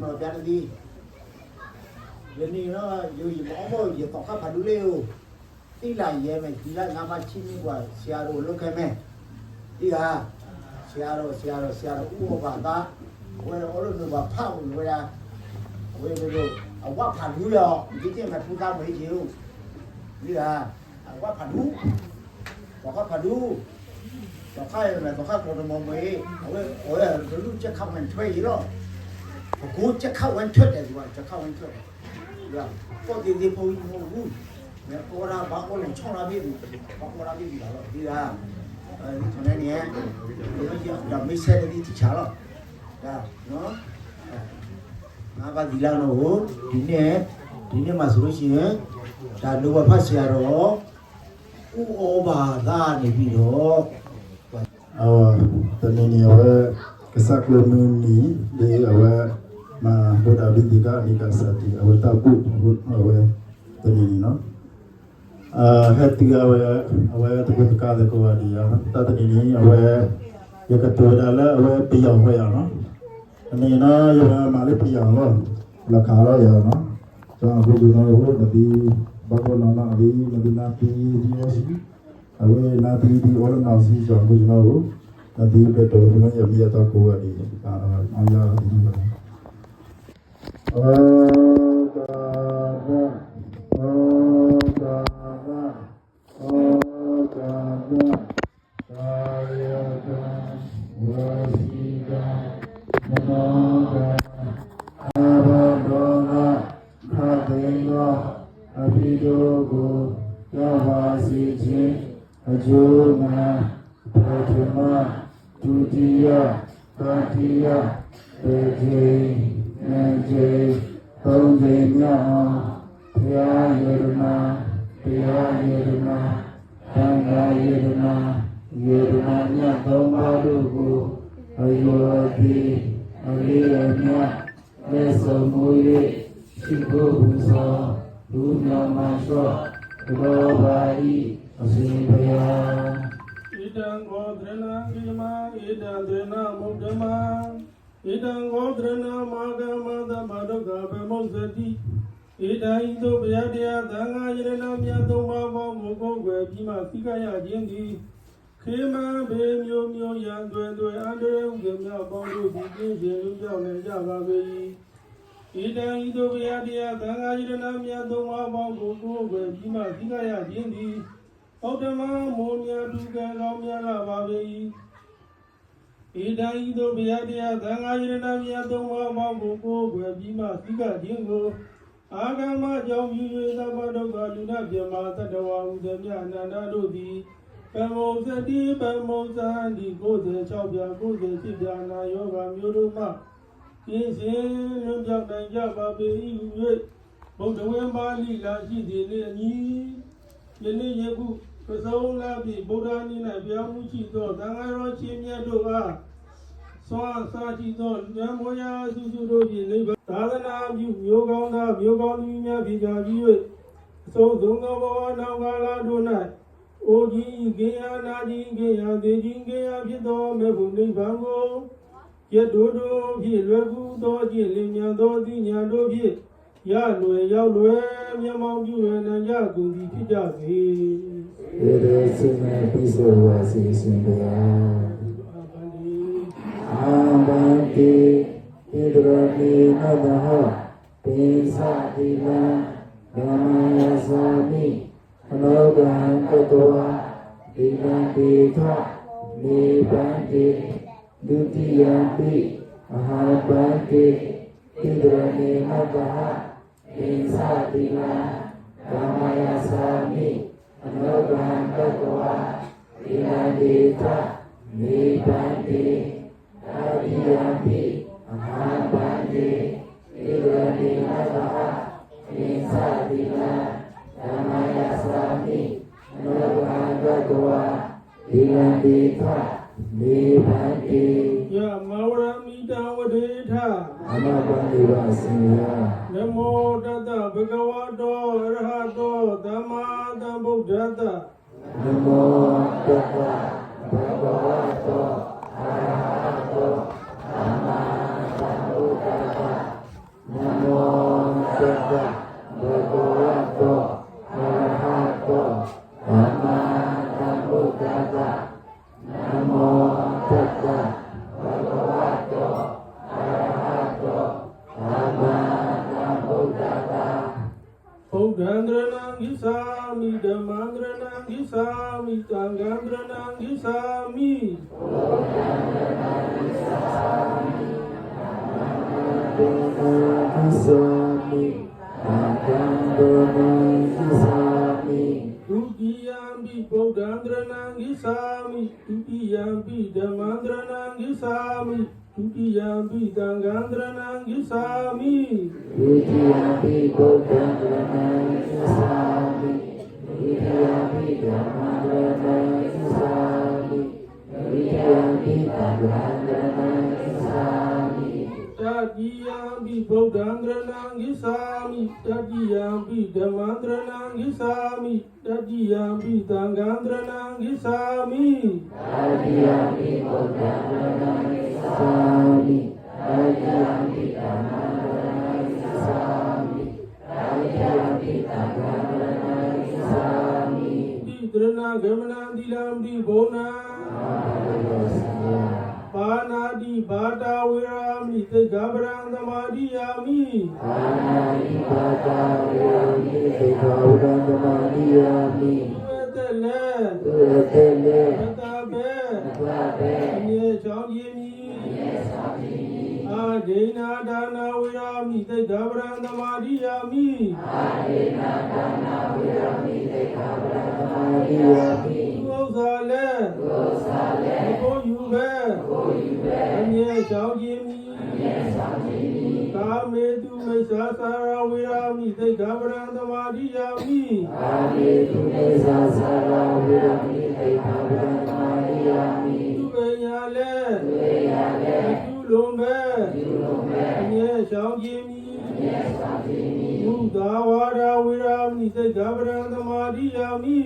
mà ra đi giờ này nó dù gì mà ông giờ tao khắp phải đủ liều đi lại về mày đi lại ngắm mặt chim qua xe đồ lúc cái mày đi à xe đồ uống vào ta quay ở đó rồi vào phao rồi ra quay rồi ông quá phản đủ rồi cái chuyện mà chúng ta mấy chịu đi à quá phản đủ tao khắp phản đủ tao khai là tao khai còn một mấy ở đây lúc chắc không mình thuê gì đó cố chắc không anh thuê này rồi chắc không anh thuê là có tiền thì thôi vui nè có ra bảo có lòng cho ra biết có ra biết gì đó đi ra thằng này nè nó giờ mấy xe đi thì chả rồi nó và đi lao nó đi nè mà số gì á là đâu mà phát xe đó ô bà ra này bị đó tận này ở cái sắc luôn ní để ở mà bộ đạo đi cả đi cả sát thì ở ta bút ở tận này nó hết tiga ở tập cái cái của đi ta tận này ở cái tuổi đó là ở bây giờ vậy nó này nó giờ mà lấy bây giờ rồi là khá là giờ nó cho aku dulu nó đi bác nó đi nanti gì ở nanti đi orang nào gì cho aku dulu nanti betul dengan yang dia tahu kuat di ayah ini. Tudia, Tatia, Beji, Neji, Tongjinya, Pia Yiruna, Tangga Yirunanya Tombadugu, Ayuati, Aliyanya, Lesomuye, Shikubuso, Dunya Masho, Robai, Asibaya. Idang Godrena Gima, Idang Drena Mugdama, Idang Godrena Magama, the Madoga, Bemoseti, Ida Indo Biadia, Danga Yena Miatoma, Mogo, Gima, Tikaya, Jindi, Kima, Bemio, Yandwe, Andre, Gemia, Bondo, Bigi, Java, Ida Indo Biadia, Danga Yena Miatoma, Mogo, Gima, Tikaya, Jindi, Otama Monia Duga Lamia Lavavi Ida Ido Biadia, Dangayana Yadoma Mambo, Bima, Tika Dingo, Agama Jom Yamadoga, Luna Yamata, the one with the Yanadodi, Pemosati, Pemosa, the Goze, Chabia, Goze, Tidiana, Yoga, Muruma, Kinsin, Lumjaka, Java, Baby, both the Wembali, Laji, the Yeni Yabu. So labi Bodani na biamuchi do dangaro chimya do a so sachi do jamoya susu do bi liba dadana myo gaung ni nya bi ja ji we so zonga bawa na gala do na oji ge ya na ji ge ya de ji ge ya phit do me bu ni ban ko ye do phit lwe ku do ji lin nya do ti nya do phit ya lwe yaw lwe mya maung ju we na ya gu di phit ja se Sini pisau sini Abadi Idrani Nadaha Pisa Dina Damaya Sami Anogan Ketua Dina Dita Nibanti Dutiyanti Ahabadi Idrani Nadaha Pisa Dina Damaya Sami Anogan Ketua Dinadita Nibanti Adiyanti Ahabandi Irani Nataha Nisadina Damaya Sami Anogan Ketua Dinadita Nibanti Ya Mawara Mita Wadita Anabandi Vasiya Namo Tata Bhagavato Arahato Dhamma Buddhata Namo Tassa Bhagavato Arahato Sama Sambuddhassa Namo Tassa Bhagavato Arahato Sama Sambuddhassa Namo Tassa Bhagavato Arahato Sama Sambuddhassa Bhuddhandranam Gissami Dhammandranam Gissami Sanghadranam Gissami Gissami Sanghadranam Gissami Dutiyampi Bhuddhandranam Gissami Dutiyampi Dhammandranam Gissami Dutiyampi Sanghadranam Gissami Dutiyampi Bhuddhandranam Gissami Dutiyampi Dhammandranam Gissami Dutiyampi Sanghadranam Gissami Tatiyampi Bhuddhandranam Gissami Tatiyampi Dhammandranam Gissami Tatiyampi Sanghadranam Gissami Tatiyampi Bhuddhandranam Gissami Tatiyampi Dhammandranam Gissami Tatiyampi Sanghadranam Gissami Tidrana Gamanam Dilamdi Bona Panadi Bata Virami Tegabrang Damadiyami Panadi Bata Virami Tegabrang Damadiyami Tuetele Matabe Anye Changyemi Adena Dana Virami Tegabrang Damadiyami Adena Dana Virami Tegabrang Damadiyami Tuosale Tuko Yube Anye Changyemi Kametu Mesasara Virami Tegabrang Damadiyami Kametu Mesasara Virami Tegabrang Damadiyami Tuveyale Tulombe Anye Changyemi Mudawara Virami Tegabrang Damadiyami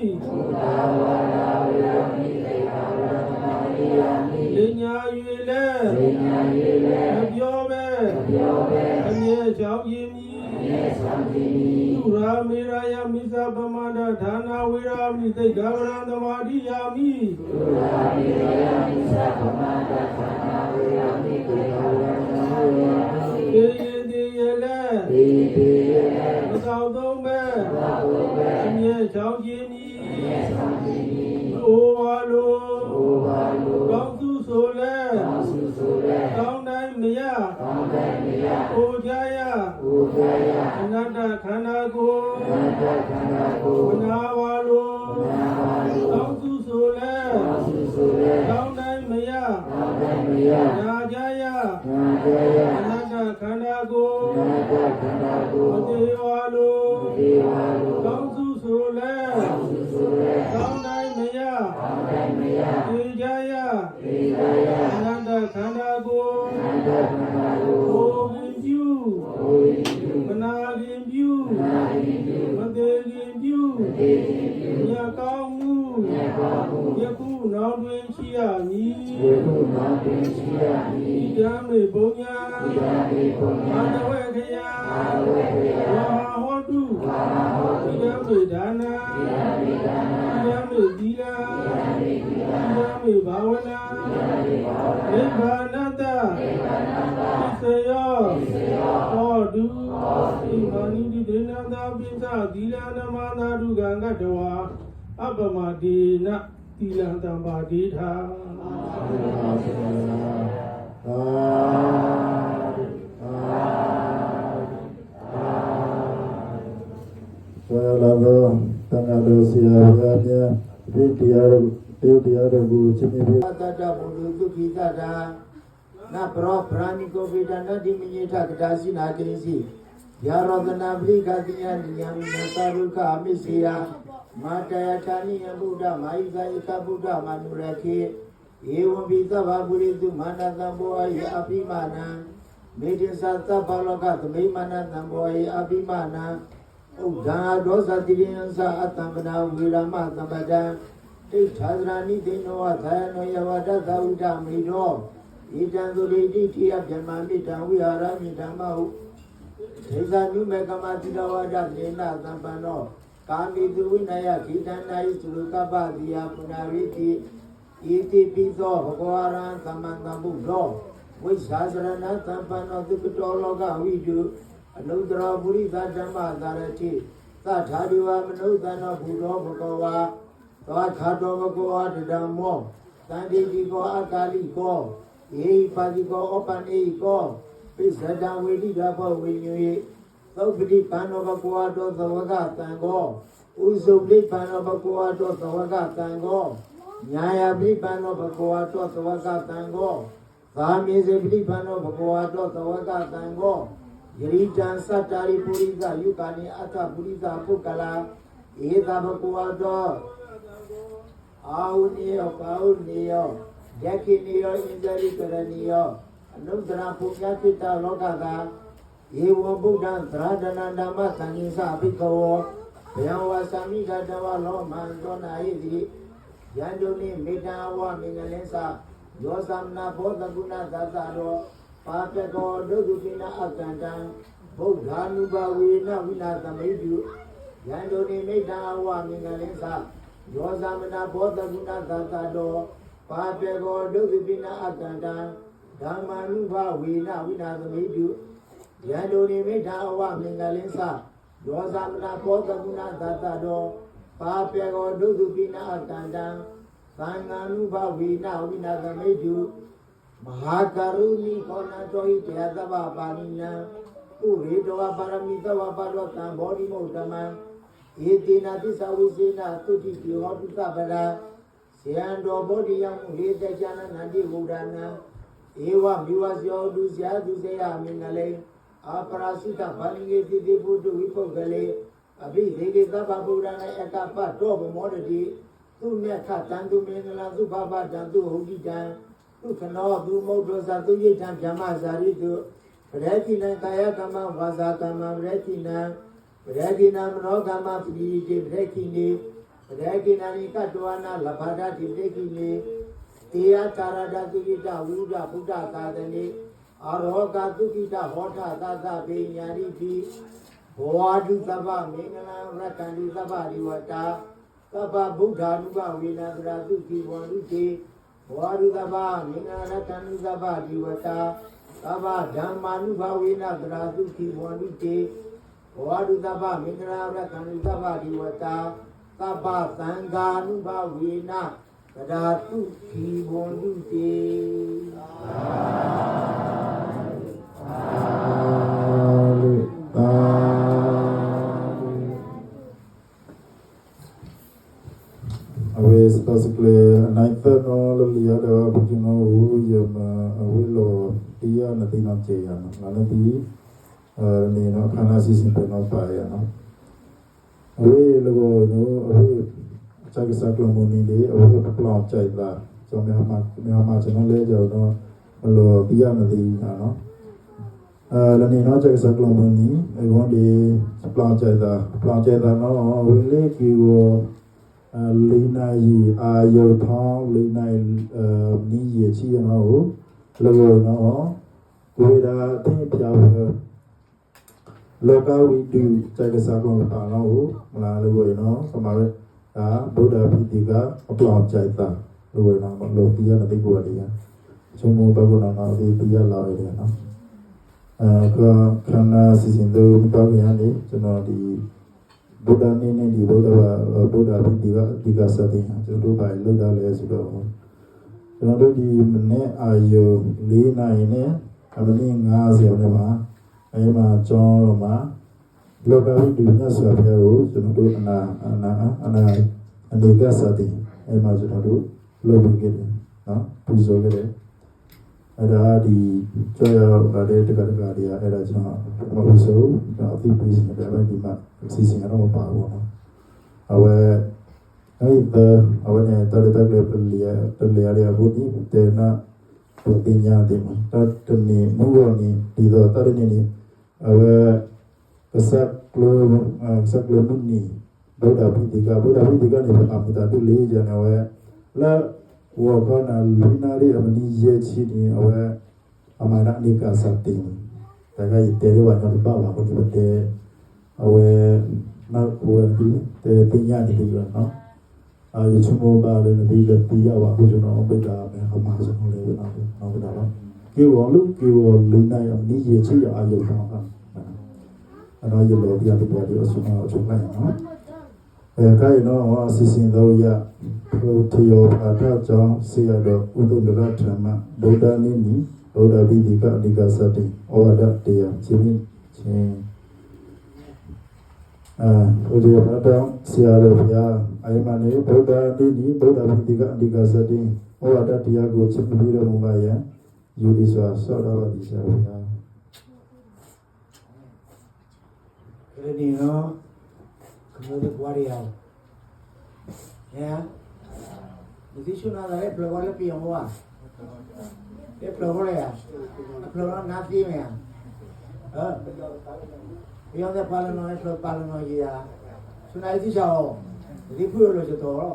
Lenya Yule Mabyobe Anye Changyemi Tura Miraya Misa Pamada Dhana Virami Tegabrang Damadiyami Masaudombe Anye Changyemi Ovalo Gangsu Sole Gangdai Maya Ojaya Ananda Khanago Manavalo Gangsu Sole Gangdai Maya Najaya Ananda Khanago Madevalo Gangsu Sole Gangdai Maya Ejaya Ananda Khanago Ogimbu Managimbu Madegimbu Nyakamu Yaku Naudwin Chiami Idame Bonya Adawekaya Wahodu Idame Dana Idame Dila Idame Bhavana Nibbana Isaya Odu Imani Dinanda Pisa Dilana Manadu Ganga Dawa Abamadina Dilanda Badita Sallallahu Tanado Siya Vidya Rabu Chimibi Tata Bulu Kita Na Pro Praniko Vidana Diminita Kadasi Nadensi Yarodana Blika Diyan Nataruka Misia Mataya Tani Buddha Maika Ika Buddha Manuraki Ewan Vita Baburitu Manatamboy Abimana Medin Sata Palokat Mimana Tamboy Abimana Uga Dosa Diyansa Atamana Virama Tambada Chadrani Dino Atayano Yavada Dauda Mido Itan Duliti Tia Jamani Tawiara Midamau ဒေသနုမေကမတိတော်ဝါဒပြေနသံပန္နောကာမိတုဝိနယခိတန္နာယသုကပ္ပတိယပုဏ္ဏဝိတိဣတိပိသောဘဂဝရံသမန္တဗုဒ္ဓောဝိဇာစရဏသံပန္နောသုကတောလောကဝိတုအနုတ္တရပုရိသဓမ္မသာရတိသထာဒီဝမနုဿန္နောဘုရောဘဂဝါသောခါတောဘဂဝါတဓမ္မောတန္တိတိကောအကာလိကောဧပါတိကောဩပနိကောပိစဒံဝေတိရဘောဝိညေသုပတိပန္နောဘဂဝါတောသဝကတံကောဥဇုပိပန္နောဘဂဝါတောသဝကတံကောညာယပိပန္နောဘဂဝါတောသဝကတံကောသာမေဇပိပန္နောဘဂဝါတောသဝကတံကောယရိတံသတ္တာရိပုရိသယုကာနိအတ္ထပုရိသပုဂ္ဂလာဧတဘဂဝါတောအာဟုနိယောပါဟုနိယောယခိနိယောဣန္ဒရိကရဏီယောအနုတ္တရပုညတိတလောကသာဧဝံဗုဒ္ဓံသရဒနာဓမ္မသံဃိသဘိကဝောဘယံဝါသမိကတဝလောမန္တောနာဟိတိယန္တုနိမေတ္တာဝမင်္ဂလင်းစာယောသမနာဘောဓဂုဏသတ္တရောပါပကောဒုက္ခိနာအကန္တံဗုဒ္ဓ ानु ဘဝေနဝိနာသမိတုယန္တုနိမေတ္တာဝမင်္ဂလင်းစာယောသမနာဘောဓဂုဏသတ္တရောပါပကောဒုက္ခိနာအကန္တံဓမ္မာနုဘဝေနဝိနာသမိတုယန္တုနိမေတ္တာဝမင်္ဂလင်းစာယောသမနာဘောဓဂုဏသတ္တရောပါပကောဒုက္ခိနာအကန္တံသံဃာနုဘဝေနဝိနာသမိတုမဟာကရုဏီကောဏတောဟိတေသဗ္ဗပါဏိနံဥရေတောပါရမီသဗ္ဗပါရောတံဘောဓိမုတ္တမံဧတေနသစ္စာဝိစေနသုတိတိဟောတုသဗ္ဗရာဇေယံတော်ဘောဓိယံဟေတဇာနနန္တိဝုဒ္ဒနံဧဝမိဝဇယောတုဇာတုဇယမင်္ဂလေအပရာစိတဗန္တိတိတိပုတ္တဝိပုဂ္ဂလေအဘိဓေကေသဗ္ဗဗုဒ္ဓနာအကပ္ပတောဗမောတတိသူမြတ်ထတံသူမင်္ဂလသုဘဘတံသူဟုတ်တိတံသူခနောသူမုဒ္ဒောသသူယိတံဗြဟ္မဇာရိတုပရေတိနံကာယကမ္မဝါစာကမ္မပရေတိနံမနောကမ္မပတိတိပရေတိနိပရေတိနာနိကတဝနာလဘာဒတိပရေတိနိတေယတာရဒသုကိတဝိဒဗုဒ္ဓသာသနိအာရောဂသုကိတဟောထသာသဗေညာရိတိဘောဓုသဗ္ဗမင်္ဂလံရတ္တန္တိသဗ္ဗဒီဝတာသဗ္ဗဗုဒ္ဓ ानु ဘဝေနသရသုခိဝန္တုတိဘောဓုသဗ္ဗမင်္ဂလရတ္တန္တိသဗ္ဗဒီဝတာသဗ္ဗဓမ္မာနုဘဝေနသရသုခိဝန္တုတိဘောဓုသဗ္ဗမင်္ဂလရတ္တန္တိသဗ္ဗဒီဝတာသဗ္ဗသံဃာနုဘဝေနသရသုခိဝန္တုတိအဝေးစတစကလေနိုင်သနောလလျာတော့ဘုကျွန်တော်ဟူရမအဝေးလောတရားနဲ့တင်အောင်ကျေရနော်ငါလည်းဒီနေတော့ခန္ဓာစီစဉ်ပြန်တော့ပါရနော်အဝေးလောညိုအဝေးချက်ကစကလမနီလေအဝေးပလောင်ကြိုက်လာကျွန်တော်မှာကျွန်တော်လဲကြတော့ဘလောတရားနဲ့တင်တာနော်လည်းနေတော့ချက်ကစကလမနီအဝန်ဒီပလောင်ကြိုက်တာနော်ဝေးလေးကြီးကိုလိနာယီအာယုထောင်းလိနာနီးရချီနော်လောနော်ကိုယ်ဒါအသိပြောင်းလောကဝိတုใจကစားကောပါနော်မလားလို့နော်စမာရဒါဗုဒ္ဓပိတိကအပလောင်ကြိုက်တာလို့နော်လောကီရတဲ့ကိုယ်တရားချုံမဘဂုဏနာဒီတရားလာရတယ်နော်ကခန္ဓာစီစဉ်တို့တော့ရတယ်ကျွန်တော်ဒီဗုဒ္ဓနေနဲ့ဒီဗုဒ္ဓပိတိကဒီကစတဲ့ကျွန်တော်တို့ဘာလို့လောက်လဲဆိုတော့ကျွန်တော်တို့ဒီမနေ့အာယု4နာရီနဲ့အမင်း50နဲ့မှာအဲ့မှာကျောင်းတော်မှာလောကဝိတုမြတ်စွာဘုရားကိုကျွန်တော်တို့အနေကစတဲ့အဲ့မှာကျွန်တော်တို့လုပ်ပြီးကြတယ်နော်ပူဇော်ကြတယ်အဲ့ဒါဒီကျော်ရပါတဲ့တက္ကရာတွေအဲ့ဒါကျွန်တော်မဟုတ်ဆိုတော့အသိပေးနေတယ်ပဲဒီမှာစီစဉ်ရတော့မပါဘူးနော်အဝဲအဲ့အဝဲနဲ့တော်တော်လေးပလျာဘုဒ္ဓတေနာပညာတိမတတ်နေမူဝနီဒီတော့တရနေနေအဝဲစကလမနီဗုဒ္ဓပိတိကနေအမှုတာတူလေးကျန်အဝဲလာဝကနာလူနာရီအမနီရဲ့ချီနေအဝဲအမနာနိကသတိ แต่ก็เตะด้วยวันบ้าว่าคนจะเตะเอาไว้นักบวชดีเตะปีญาติดีกว่าเนาะอยู่ชั่วโมงบ้าเลยดีเลยปีเอาว่าผู้ชนะไปด่าไปเขามาสักคนเลยนะเอาไปด่าแล้วกี่วันลูกกี่วันลืมได้นี่เยี่ยชื่ออายุเท่ากันอันนั้นอยู่รอที่อาทิตย์วันเดียวสุนัขชุมแพเนาะใครเนาะว่าสิสินเราอยากพุทธิโยภาษาจองเสียดอกอุดมรัตธรรมะบุตรนี่นี่บุตรวิธีการนิกาสติอวดเดียชีวิตเช่นพุทธิโยภาษาเสียดอกยาไอ้มันนี่บุตรนี่นี่บุตรวิธีการนิกาสติอวดเดียกุชิมพิโรมุงายะยูริสวาสอดาวดิชาวยาเรื่องนี้เนาะคือเรื่องว่าเดียวเนี่ยดิฉันน่าจะเรียบร้อยแล้วปีของว่าเรียบร้อยเลยอ่ะเรียบร้อยนับดีไหมอ่ะปีของแต่ปาลนอยเรียบร้อยปาลนอยยี่อ่ะสุนัขที่ชอบดิพูดเราจะโตหรอ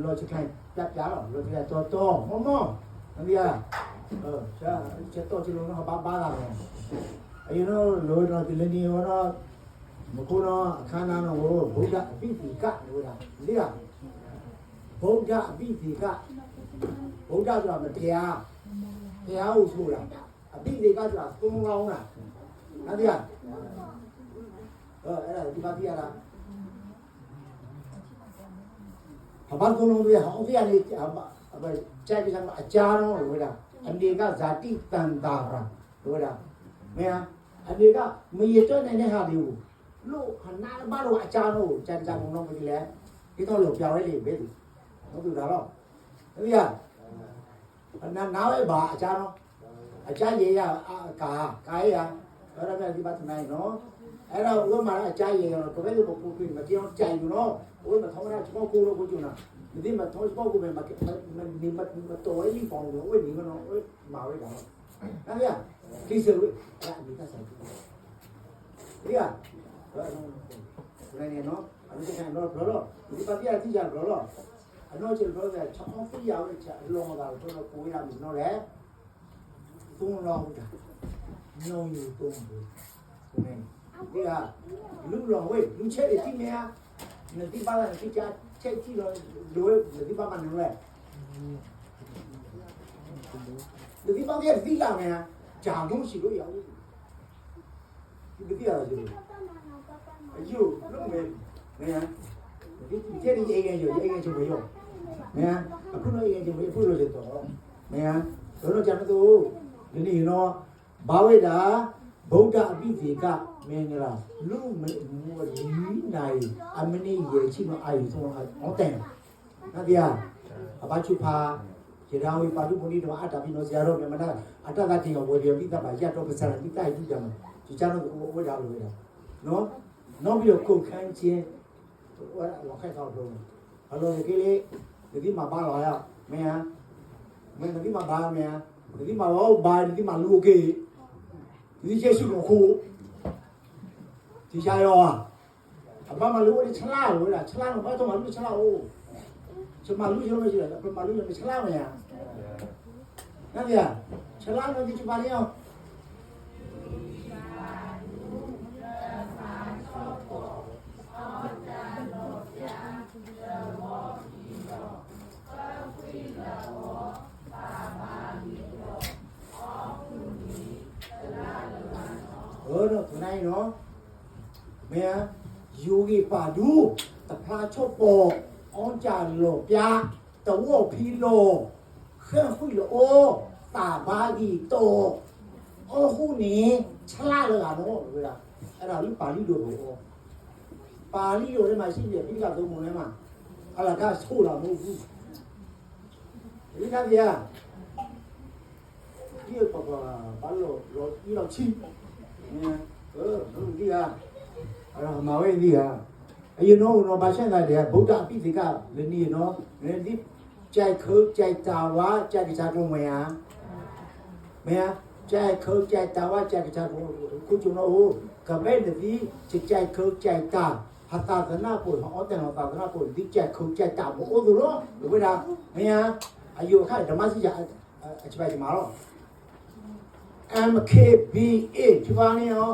เราจะแข่งจับยาหรอเราจะแข่งโตมั่งนั่นดีอ่ะใช่จะโตจะลงเขาบ้าอะไรไอ้ยูโน่โรยเราจะเล่นนี่วะเนาะมคุโน่ข้านาโน่บุษบิสิกะดูนะดีอ่ะบุษบิสิกะบุษဆိုတာမတရားတရားဟုတ်ဆိုတာအပိစိကဆိုတာသုံးကောင်းတာနားတရားအဲ့ဒါဒီပါတိရတာဘာသုံးလုံးတွေဟောင်းပြရနေကြိုက်ကြအကြာတော့လို့ဆိုတာအနေကဇာတိတန်တာပါလို့ဆိုတာမင်းအနေကမရတော့နေတဲ့ဟာတွေကိုလို့ခဏဘာလို့အကြာတော့ကြံကြံတော့မကြည့်လဲဒီတော့လို့ပြောင်းလိုက်လေပဲဒီဟုတ်ပြီလားတော့ဒီကနားလိုက်ပါအကြာတော့အကြာရေရကာရအဲ့ဒါကဒီပတ်နိုင်နော်အဲ့တော့ဥမာအကြာရေရောတကယ်လို့ပူပြီးမကြောက်ကြိုင်ဘူးနော်ဥမာထောင်းရချောကိုလို့ကိုကျနာဒီမှာထောင်းချောကိုပဲမတော်ရေးပေါင်းလို့ဝိနေမနော်မာဝိတာနော်ဗျာကိစ္စဝိအဲ့ဒီကစားဒီကနေနော်အဲ့ဒီကတော့ဘလောဒီပတ်ပြတိကြဘလောအနော်ချေဘလောကချောင်းပြရအောင်ချအလုံးကတော့ကိုရမယ်နော်လေသုံးလောတာညုံယူသုံးဘူးဒီကလူလောဝေးလူချက်တွေတိနေရနတိပါလာတိချာချက်ကြည့်တော့လူနတိပါမနေလဲနတိပါရဲ့ဒီလာမယ်ဂျာတော့ရှိလို့ရအောင်ဒီတိရတော့ရှိလို့အယူလုံးမယ်မြန်ဒီကျက်ဒီအေးငယ်ချိုမရောမြန်အခုတော့အေးငယ်ချိုအခုလို့ရတော့မြန်တို့ကြမ်းတော့ဒီနေ့နော်ဘာဝိတာဗုဒ္ဓအပိသေကမင်္ဂလာလူမဒီနိုင်အမနိရေချိမအာယူဆုံးအောင်တဲ့နာတရားအဘချုဖာရေဒါဝိပါတုပုဏိတမအတ္တပိနောဇာရောမြမနာအတ္တကတိယောဝေရပိတပါရတော့ပစရပိတိုက်ကြည့်ကြမှာဒီချမ်းတော့ဝေတာလို့ဝေတာနော်နောက်ပြီးတော့ခုတ်ခန်းချင်းဝါလောက်ခိုက်တော့လို့အလိုကြီးလေးဒီမှာပါလာရမင်းဒီမှာပါမင်းဒီမှာဟောဘာဒီမှာလူကေဒီကျေရှိကိုခိုးဒီချာရောအပမလူချလာလို့လားချလာတော့ဘာတော့မလူချလာဟုတ်ချမလူရုံးမရှိလားအပမလူရုံးချလာမရနားပြချလာတော့ဒီချပါရအောင်တော့ဒီနိုင်နော်မင်းယောဂီပါဒူတဖာချောပေါ်အောင်ကြလို့ပြာတဝေါ်ဖီလို့ခဲခွေလို့တာဘာကြီးတော့အခုနေချလာလို့ကတော့ဘယ်လားအဲ့ဒါလေးပါဠိလိုပေါ့ပါဠိလိုထဲမှာရှိတယ်ပြီးကတော့မုံထဲမှာအလကားဆိုးတာမဟုတ်ဘူးဒီကပြာဒီပပဘာလို့လောဒီလောက်ချိဒီကအဲ့မာဝေးဒီကအရင်တော့ဘာရှင်းတယ်ဗုဒ္ဓအပိသေကလည်းနေနော်ဒီကြိုက်ခိုးကြိုက်တာဝါကြိုက်ကြကုန်မရမရကြိုက်ခိုးကြိုက်တာဝါကြိုက်ကြကုန်ခုကျွန်တော်ကပဲဒီကြိုက်ခိုးကြိုက်တာဟာတာသနာပေါ်ဟောတဲ့ဟောတာသနာပေါ်ဒီကြိုက်ခိုးကြိုက်တာဘောလို့တော့ဘယ်ဒါမရအယုခဓမ္မစီအချက်ပိုင်မှာတော့ MKBA ဒီပါနေရော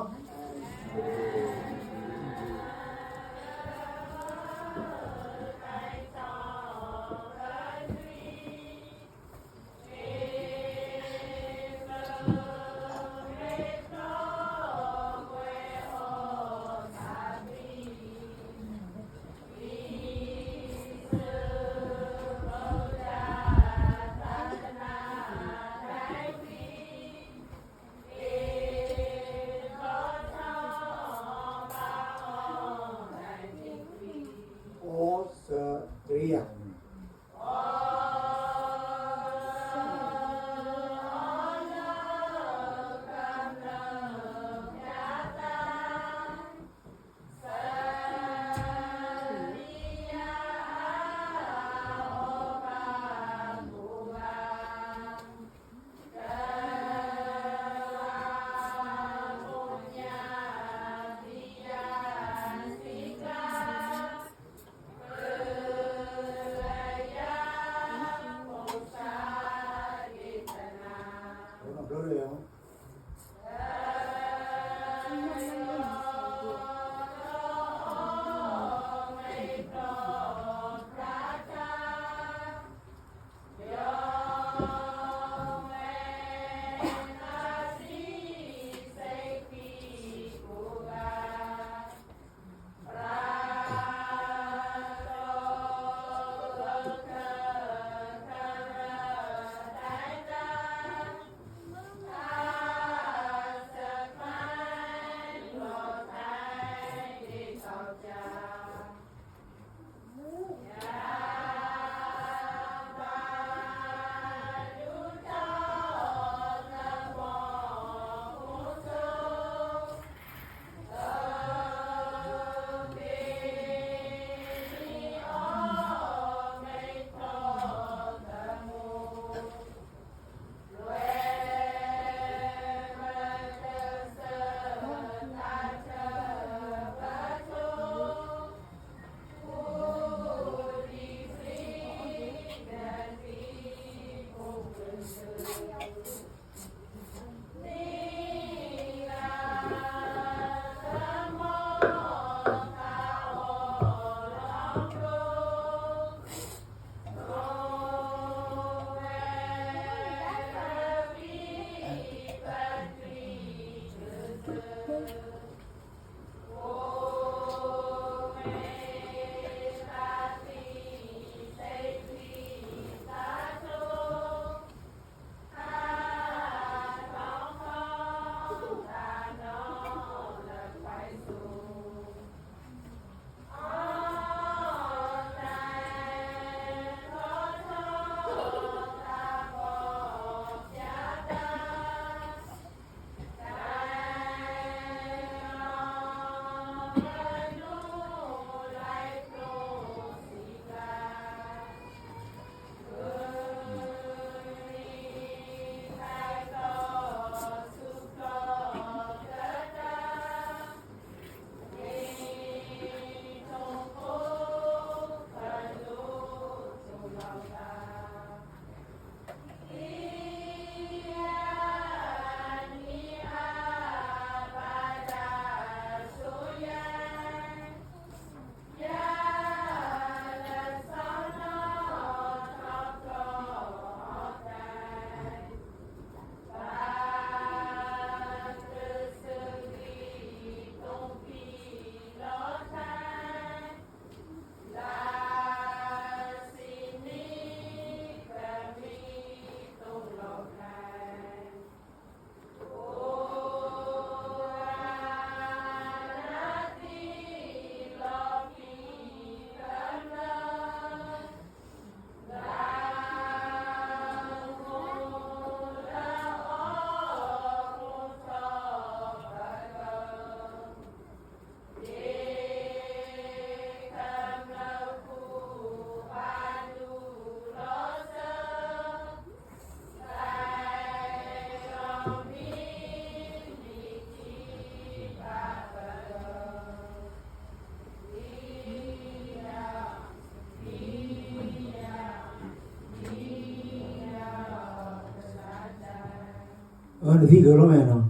ဒီကတော့မယ်နော်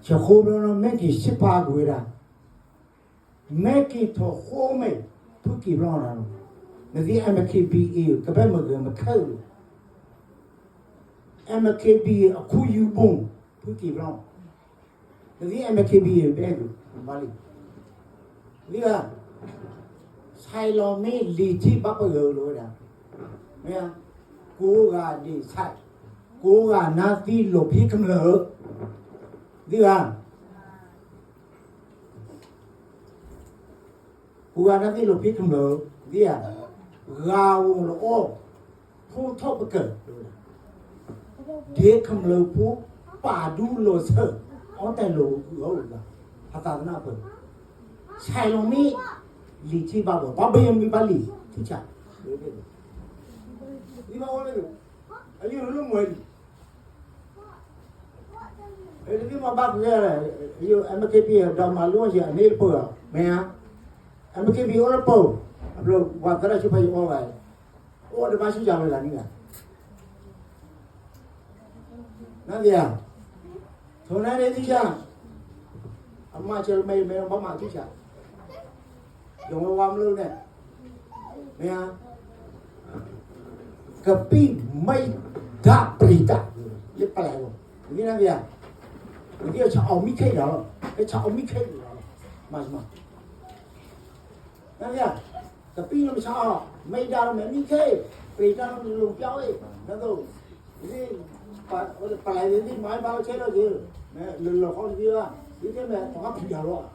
ချက်ခိုးလို့မက်ကီရှစ်ပါကွေးတာမက်ကီတော့ခိုးမယ်သူကီဘလောင်းတာနော်ဒီ MKBA ကပဲမကမခဲလို့ MKBA အခုယူပုံသူကီဘလောင်းဒီ MKBA ပဲလို့ဘာလို့ဒီကဆိုင်လော်မီလီတီဘပလောလို့တာမင်းကိုကဒီဆိုင်ကိုကနာသီလို့ပြီးကမလို့ဒီကကိုကနာသီလို့ပြီးကမလို့ဒီကဂါဝလို့ဖုန်ထောက်ပကလို့ဒီကမလို့ဖူပါဒူလို့ဆအော်တယ်လို့ဟုတ်လားဟာတာနာပဲဆိုင်လုံးမီလီချိပါဘောဘာဘယမီပါလီတိချာဒီမှာဝလဲအယူလုံးမွေးအဲဒီမှာဘာလဲယူ MKP တော့မလို့ရအနေပေါ်မင်း MKP အော်ပေါ်အဘလို့ဝါတရချိဖိုင်အော်ပါအော်ဒီမရှိကြလို့လားနိကနားပြထုံနေနေတိချာအမချယ်မေမေဘာမှတိချာ用我们路呢，没啊？个比没大不离大，你不来不？你那边，你要炒米开了，要炒米开了，嘛什么？那边个比那么炒，没大没米开，北大那么龙标诶，那都你把我的本来人家买包车了就，那老好的啊，你这边把它皮掉了。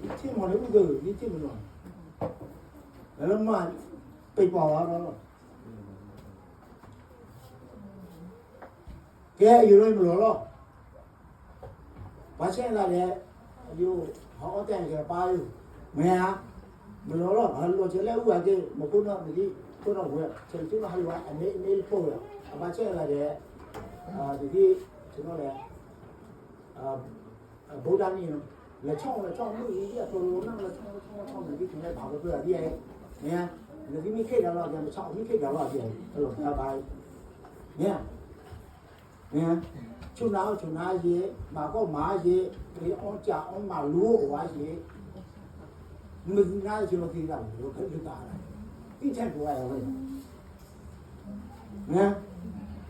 你听我的那个，你听不懂。那他妈被包完了。给有人不了，把现在的有好点个包有，没啊？不了，还落起来我给没过那那里过那回，曾经还有没包了，把现在的这个什么嘞？不单呢。来唱了唱，没一点说那个唱的，你从来打过多少遍？你看，那你没看着了，咱们唱没看着了，这拜拜。你看，你看，去哪些，马个马些，给俺家俺马路我些，没哪些么地方，我可是干了，一天不爱回。你看，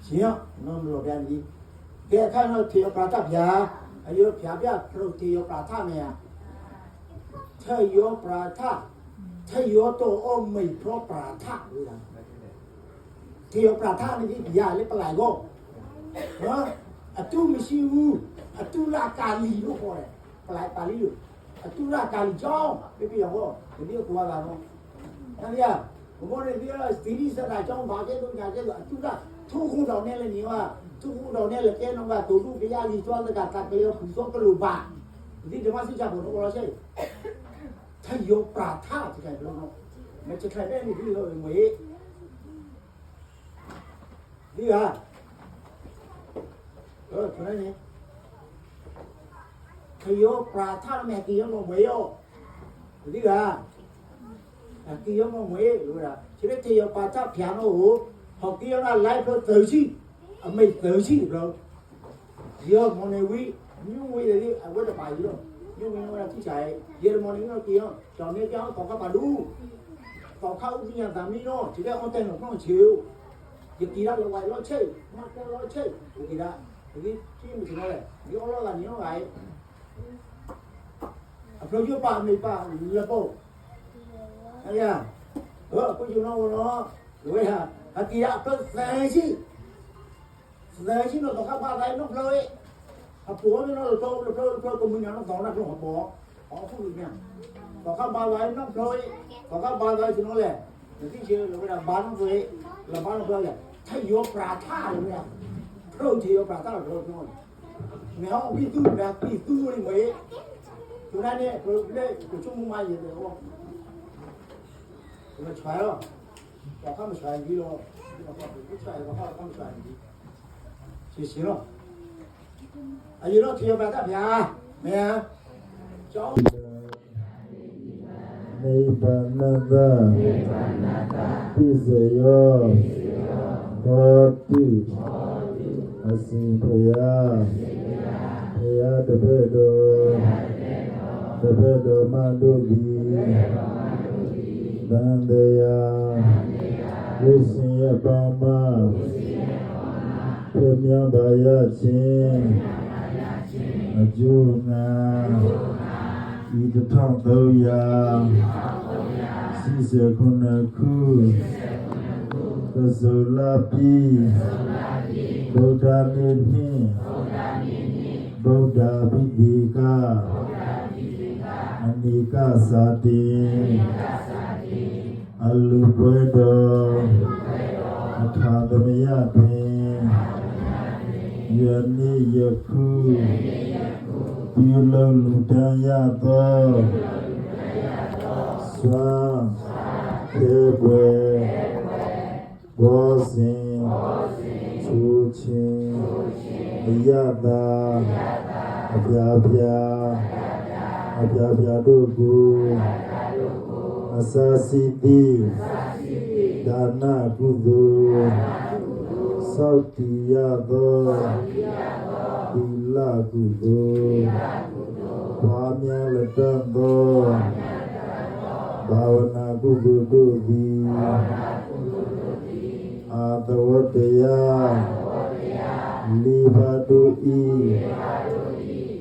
行，那么老边的，别看到铁把大片。အယုဖြာပြပရုတေယောပရာထမေယထေယောပရာထထေယောတောအမိတ်ပရာထလို့လားထေယောပရာထนี่ဒီရလေပလိုက်ကိုနော်အတုမရှိဘူးအတုလကာလီလို့ခေါ်တယ်ပလိုက်ပါဠိလို့အတုလကာလီကြောင်းပြပြဟောဒီကိုကွာတာနော်အဲ့ဒီကဘုရားဒီရစီရီစတာကြောင်းဘာကျတော့ညာကျတော့အတုလထုံးခုတော်နဲ့လည်းညီကသူ့တော်နဲ့လည်းကျဲတော့ကတူတူကြရည်ကျွမ်းတဲ့ကကကလေးကိုစောကလို့ပါဒီဓမ္မစီချဖို့တော့လို့ရှိရင်ထယောပရာထဒီကဲလို့နော်မချခိုင်တဲ့ဒီလိုငွေဒီဟာခဏနေထယောပရာထမဲ့ဒီရောငွေရောဒီကရောငွေလို့လားခြေထယောပရာထပြာနိုကိုဟောကီရောလိုက်လို့သေရှိအမေသေရှိတော့ရောမနေဝီညဝီလေအဝတ်တပါရောညဝီရောတိချာရေမနေတော့ကြောင်းကြောင်းနေကြောင်းတော့ကပါလူတော့ခောက်ဦးညာသမီးတော့ဒီတဲ့အတဲ့တော့နှောင်းချေဒီတီရလောဝိုင်လောချေမတ်လောချေဒီကဒီချင်းမစနော်လေဒီအော်လောကညောဟိုင်အပလိုပါမေပါလပေါ့အဲ့ရဟောကိုယူနော်တော့ဝေဟာအတီရအပစဲရှိGiờ chỉ nó các bạn thấy nó rồi, à bố nó rồi cũng mình nó đó là nó bố, họ không được nha. Có các bạn thấy nó rồi, có các bạn thấy nó lẻ, cái gì là bán về là bán về là thay vô pra tha rồi nha, rồi thì vô pra tha rồi thôi. Mẹ họ biết tu đi mấy, chúng ta này rồi đây của chúng mai gì được không? Mà xoay rồi, có không xoay gì rồi, cái xoay có không xoay gì. Chỉ rồi. Anh nó thiêu bà ta nhà mẹ cháu Nibbana Pisayo ခေါ်တုအစဉ်ဖယားဖယားတပည့်တော်မတို့သည်တန်တရားဝိရှင်ရပေါင်းမှပြမြတ်ပါရခြင်းအကျိုးငါဤ1349ခုကစုလာပြီဗုဒ္ဓနေနှင့်ဗုဒ္ဓပိဒီကအနိကသာတိအလူပွဲတော်အထာသမယတွင်ယနေ့ယခုပြုလုပ်လူတန်းရသောစွာခေပွေဘောဇင်ချူချင်းအယတာအပြာပြာတို့ကိုအစာစီတိဒါနကုသိုလ်သောက်တည်ရသောသီလကုသိုလ်ပွားများလက်တတ်သောဘာဝနာကုသိုလ်တို့သည်အာသဝတ္တရားလေးပါးတို့ဤ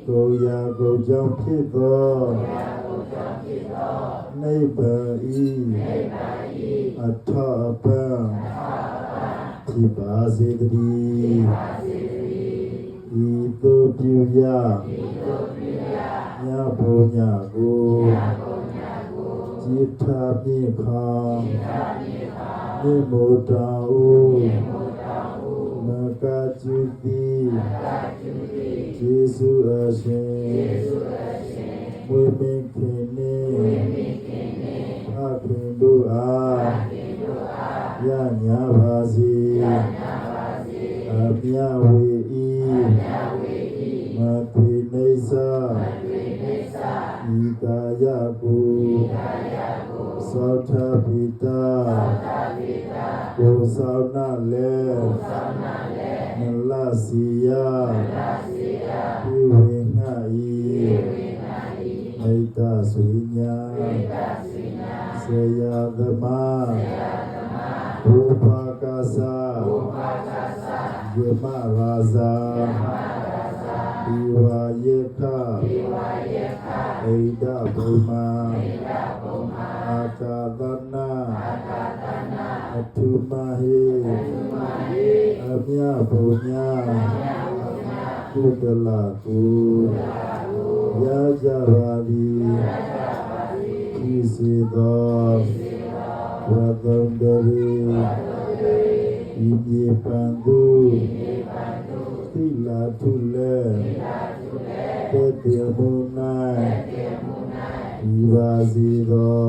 ကိုယ်ရာကိုယ်ကြောင့်ဖြစ်သောနိဗ္ဗာန်ဤအထအပံဖြစ်ပါစေတည်းဤသို့ပြုရညဘုံညကိုจิตาပြေခံမြေမို့တောင်းမကจุတိယေရှုအရှင်ဝိမင်းခင်နေအခင်တို့အားရညာပါစေအမြဝေဤမသွေနေစာဤကာယကိုသောတာပိတာကိုသောနာလေနလစီယပြုဝင်ငါဤမိတ္တဆွေညာဆေယသမဘူပါကသာယမရာဇာဒီဝါယေခဣဒဗုမာအာကာသနာအထုမဟေအမြဘုံညာကုတလကုရာဇဘာတိဤစေသောဝတ္တံတရေဤပြေပန်သူသီလာထုလေတေတေမုနာဤပါစီသော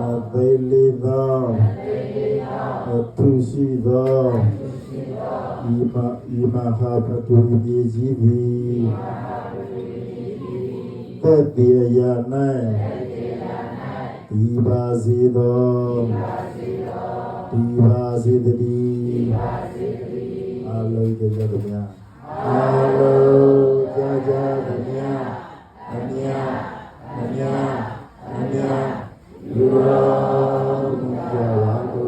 အသိလေးသောအထုရှိသောဤမဟာပတုမြေကြီးသည်တေတေယ၌ဤပါစီသောဤပါစီတည်းအလုံးကြကြဗျာအလုံးကြကြဗျာအမြလူရောမူကြပါကို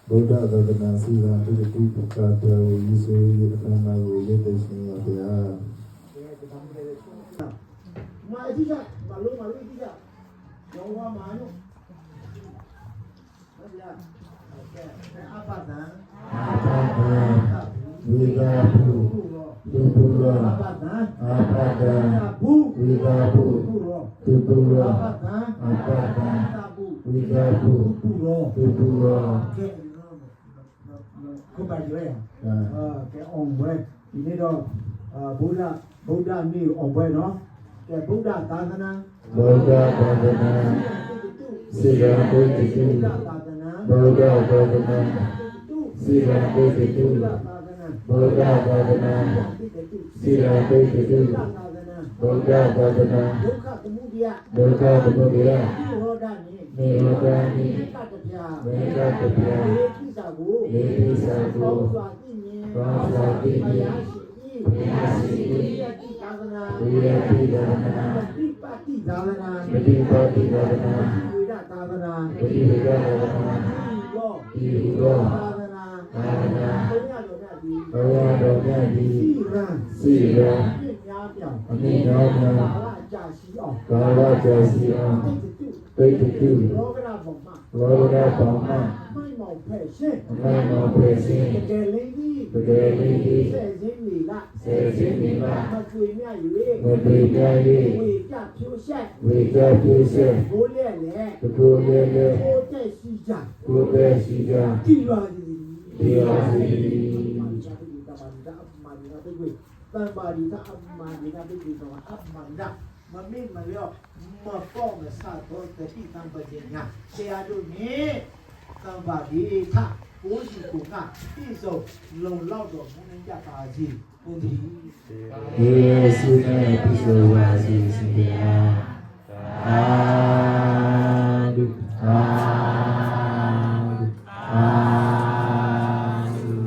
ဗုဒ္ဓသာသနာစီဝါတိတိပကတော်ယေရှုရဲ့အခမ်းအနားကိုရည်တည်ရှင်ရဗျာ မာအကြီးကမလို့အကြီးကရောဝါမာနို့ဟုတ်လားကဲအပဒံ ဝိဂါပုတုပုရ အပဒံ အာပဒံ ဘူ ဝိဂါပု ဘူရော တုပုရ အပဒံ အာပဒံ တာဘူ ဝိဂါပု ဘူရော တုပုရ ကဲကိုပါရွေးကဲအောင်ဝဲဒီနေ့တော့ဗုဒ္ဓနေ့အောင်ဝဲနော်ကဲဗုဒ္ဓသာသနာ ဗုဒ္ဓဘာဝနာစေရပုတ္တိ ဗုဒ္ဓသာသနာ ဗုဒ္ဓဘာဝနာစေရပုတ္တိ ဗုဒ္ဓသာသနာ ဗုဒ္ဓဘာဝနာစေရပုတ္တိ ဗုဒ္ဓသာသနာ ဗုဒ္ဓဘာဝနာ ဒုက္ခသမုဒယ ဒုက္ခသမုဒယ နိရောဓနိ နိရောဓနိ တတ္တပြာ ဝေဒတပြာ ေကိစ္စကို ယေတိသာကို စွာသိမြင် သောသာတိတိ ဘုရားရှိ၏ဘုရားရှိ၏သာသနာ ဝိရတိသာနာ တိပတိသာသနာ ပฏิပါတိသာနာ ဝိရသာသနာ ပฏิဝေဒသာနာ ရော ဤသော သာသနာ သာနာ ဘုရားတော်မြတ်သည် ဘဝတော်မြတ်သည် စိရန် စိရ ပြည့်များပြောင်း အမိတော်မြတ် ဘာဝကြာရှိအောင် ကာဝကြာစီအောင် တိတ်တု ပိဋ္ဌိတု လောကရဘုံမှာ လောကပေါင်းမှ မိုက်မောင်ဖဲ့ရှင်း အမိုင်မောပြေစင် တကယ်လေးကြီး တကယ်လေးဒီ ဆဲစင်းလီက စေစင်ဒီမှာ မချွေမြတ် မပေကြ ၍ ၍ ဝေကြဖြိုးဆက် ဝေကြပြေစေ ဘိုးလက်နဲ့ တကူလေးလေး ကိုတက်ရှိကြ ကိုယ်ပဲရှိကြ တိပါစီ ဒီပါစီ တန်ပါရီတာအမန်ဒီနာပိတိတော့အမန်ဒါမမေ့မလျော့မပေါ့မစားတော့တတိတံပဇင်ညာဆရာတို့နေတန်ပါရီထကိုရှိကိုကပြည့်စုံလုံလောက်တော့မင်းကြပါစီဘုန်းကြီး ယေစုနဲ့ပိစေဝါစီစီယာအာဒုအာဒုအာဒု